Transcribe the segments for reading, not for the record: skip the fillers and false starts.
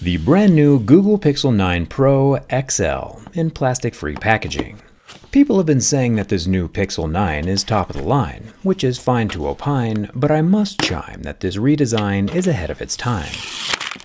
The brand new Google Pixel 9 Pro XL in plastic-free packaging. People have been saying that this new Pixel 9 is top of the line, which is fine to opine, but I must chime that this redesign is ahead of its time.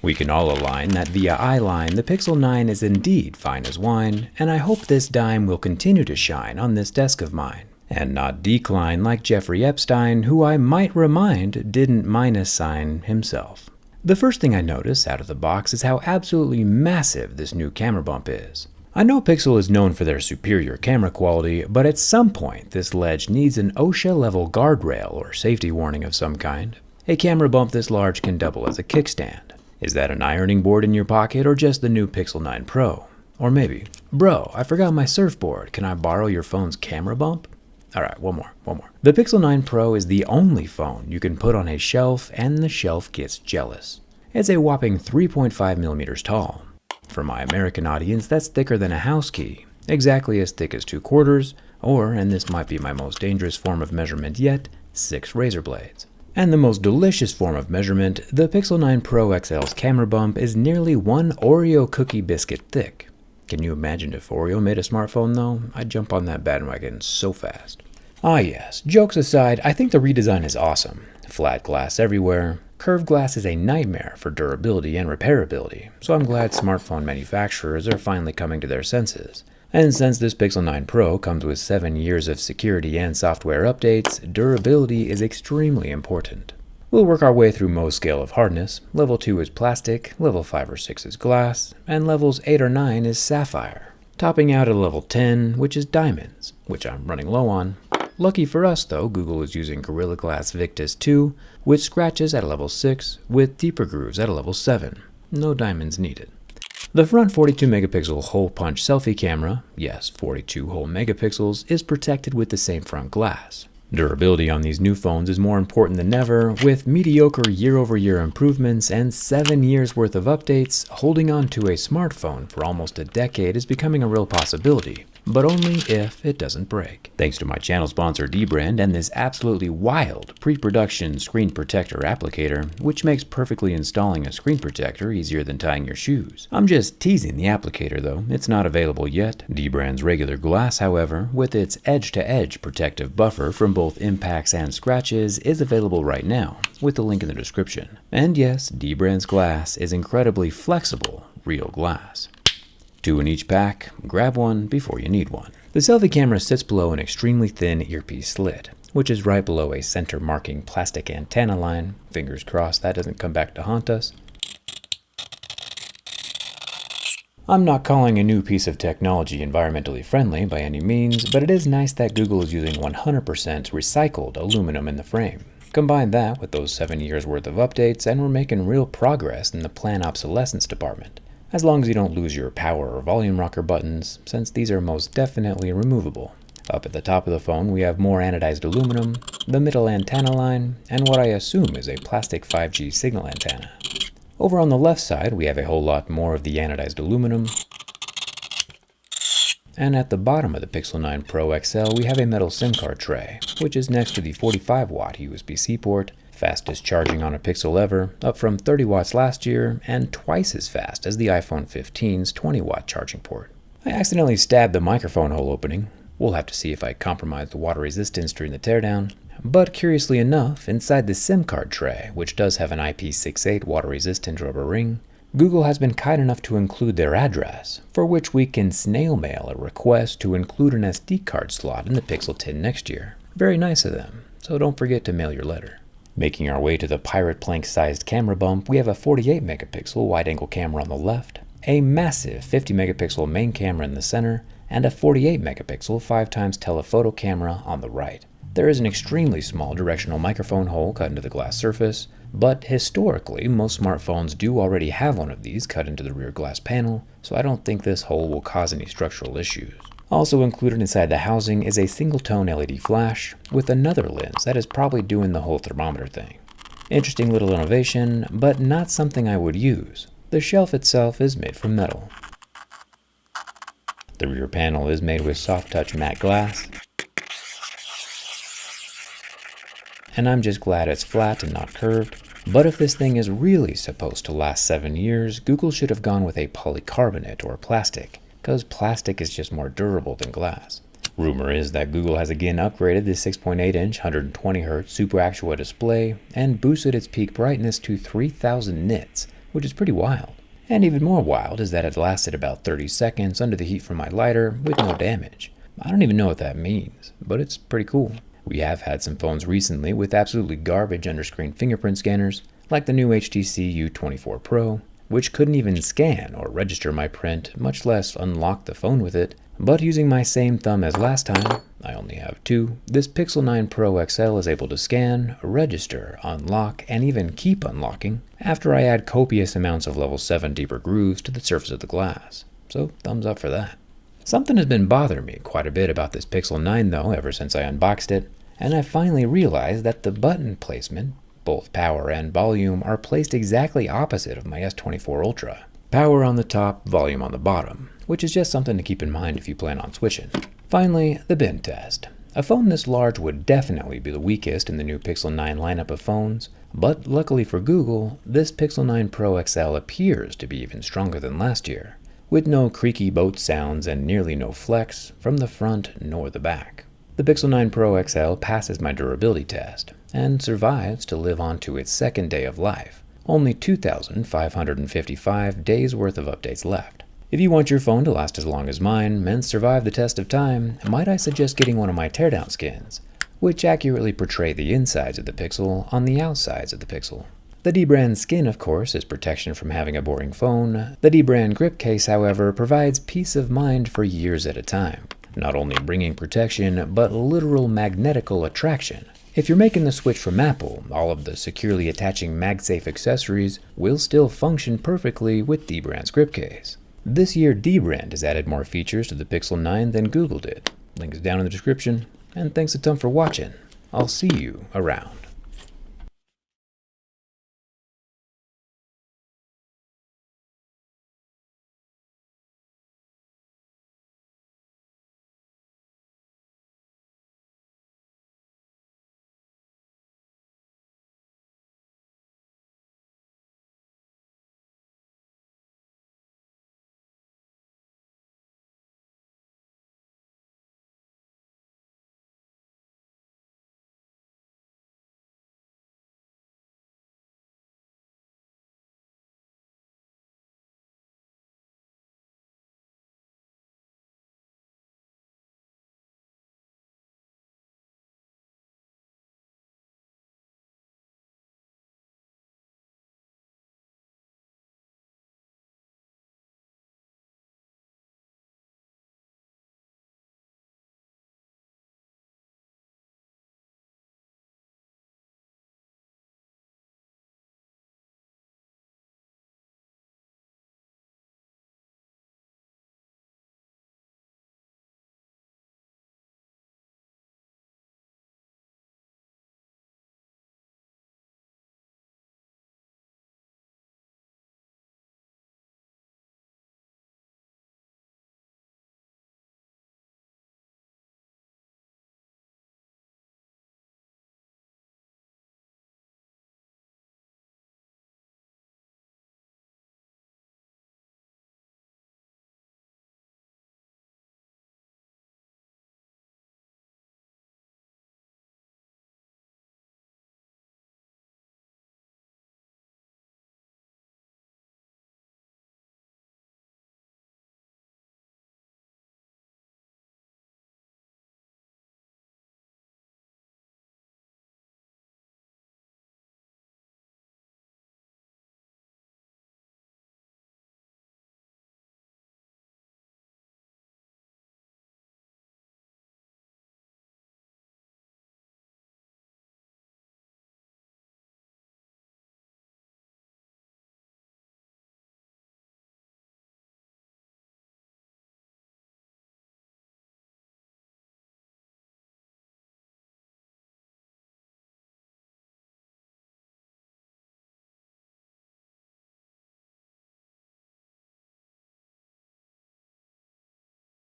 We can all align that via eyeline the Pixel 9 is indeed fine as wine, and I hope this dime will continue to shine on this desk of mine, and not decline like Jeffrey Epstein, who I might remind didn't minus sign himself. The first thing I notice out of the box is how absolutely massive this new camera bump is. I know Pixel is known for their superior camera quality, but at some point this ledge needs an OSHA-level guardrail or safety warning of some kind. A camera bump this large can double as a kickstand. Is that an ironing board in your pocket or just the new Pixel 9 Pro? Or maybe, bro, I forgot my surfboard, can I borrow your phone's camera bump? Alright, one more. The Pixel 9 Pro is the only phone you can put on a shelf and the shelf gets jealous. It's a whopping 3.5 millimeters tall. For my American audience, that's thicker than a house key, exactly as thick as 2/4, or, and this might be my most dangerous form of measurement yet, 6 razor blades. And the most delicious form of measurement, the Pixel 9 Pro XL's camera bump is nearly 1 Oreo cookie biscuit thick. Can you imagine if Oreo made a smartphone though? I'd jump on that bandwagon so fast. Ah yes, jokes aside, I think the redesign is awesome. Flat glass everywhere. Curved glass is a nightmare for durability and repairability, so I'm glad smartphone manufacturers are finally coming to their senses. And since this Pixel 9 Pro comes with 7 years of security and software updates, durability is extremely important. We'll work our way through most scale of hardness. Level 2 is plastic, level 5 or 6 is glass, and levels 8 or 9 is sapphire. Topping out at level 10, which is diamonds, which I'm running low on. Lucky for us though, Google is using Gorilla Glass Victus 2 with scratches at a level 6 with deeper grooves at a level 7. No diamonds needed. The front 42 megapixel hole punch selfie camera, yes 42 whole megapixels, is protected with the same front glass. Durability on these new phones is more important than ever, with mediocre year-over-year improvements and 7 years worth of updates. Holding on to a smartphone for almost a decade is becoming a real possibility, but only if it doesn't break. Thanks to my channel sponsor Dbrand and this absolutely wild pre-production screen protector applicator, which makes perfectly installing a screen protector easier than tying your shoes. I'm just teasing the applicator though, it's not available yet. Dbrand's regular glass, however, with its edge-to-edge protective buffer from both impacts and scratches, is available right now, with the link in the description. And yes, Dbrand's glass is incredibly flexible, real glass. 2 in each pack, grab one before you need one. The selfie camera sits below an extremely thin earpiece slit, which is right below a center marking plastic antenna line. Fingers crossed that doesn't come back to haunt us. I'm not calling a new piece of technology environmentally friendly by any means, but it is nice that Google is using 100% recycled aluminum in the frame. Combine that with those 7 years worth of updates and we're making real progress in the planned obsolescence department. As long as you don't lose your power or volume rocker buttons, since these are most definitely removable. Up at the top of the phone we have more anodized aluminum, the middle antenna line, and what I assume is a plastic 5G signal antenna. Over on the left side we have a whole lot more of the anodized aluminum. And at the bottom of the Pixel 9 Pro XL we have a metal SIM card tray, which is next to the 45-watt USB-C port. Fastest charging on a Pixel ever, up from 30 watts last year, and twice as fast as the iPhone 15's 20-watt charging port. I accidentally stabbed the microphone hole opening. We'll have to see if I compromised the water resistance during the teardown. But curiously enough, inside the SIM card tray, which does have an IP68 water-resistant rubber ring, Google has been kind enough to include their address, for which we can snail mail a request to include an SD card slot in the Pixel 10 next year. Very nice of them, so don't forget to mail your letter. Making our way to the pirate plank-sized camera bump, we have a 48 megapixel wide-angle camera on the left, a massive 50 megapixel main camera in the center, and a 48 megapixel 5x telephoto camera on the right. There is an extremely small directional microphone hole cut into the glass surface, but historically most smartphones do already have one of these cut into the rear glass panel, so I don't think this hole will cause any structural issues. Also included inside the housing is a single-tone LED flash with another lens that is probably doing the whole thermometer thing. Interesting little innovation, but not something I would use. The shelf itself is made from metal. The rear panel is made with soft touch matte glass. And I'm just glad it's flat and not curved. But if this thing is really supposed to last 7 years, Google should have gone with a polycarbonate or plastic, because plastic is just more durable than glass. Rumor is that Google has again upgraded the 6.8-inch 120Hz Super AQUA display and boosted its peak brightness to 3000 nits, which is pretty wild. And even more wild is that it lasted about 30 seconds under the heat from my lighter with no damage. I don't even know what that means, but it's pretty cool. We have had some phones recently with absolutely garbage under-screen fingerprint scanners, like the new HTC U24 Pro, which couldn't even scan or register my print, much less unlock the phone with it. But using my same thumb as last time, I only have two, this Pixel 9 Pro XL is able to scan, register, unlock, and even keep unlocking after I add copious amounts of level 7 deeper grooves to the surface of the glass. So thumbs up for that. Something has been bothering me quite a bit about this Pixel 9 though ever since I unboxed it, and I finally realized that the button placement, both power and volume, are placed exactly opposite of my S24 Ultra. Power on the top, volume on the bottom, which is just something to keep in mind if you plan on switching. Finally, the bin test. A phone this large would definitely be the weakest in the new Pixel 9 lineup of phones, but luckily for Google, this Pixel 9 Pro XL appears to be even stronger than last year, with no creaky boat sounds and nearly no flex from the front nor the back. The Pixel 9 Pro XL passes my durability test and survives to live on to its second day of life. Only 2,555 days worth of updates left. If you want your phone to last as long as mine and survive the test of time, might I suggest getting one of my teardown skins, which accurately portray the insides of the Pixel on the outsides of the Pixel. The D-brand skin, of course, is protection from having a boring phone. The D-brand grip case, however, provides peace of mind for years at a time, not only bringing protection, but literal magnetical attraction. If you're making the switch from Apple, all of the securely attaching MagSafe accessories will still function perfectly with D-brand's grip case. This year, D-brand has added more features to the Pixel 9 than Google did. Link is down in the description, and thanks a ton for watching. I'll see you around.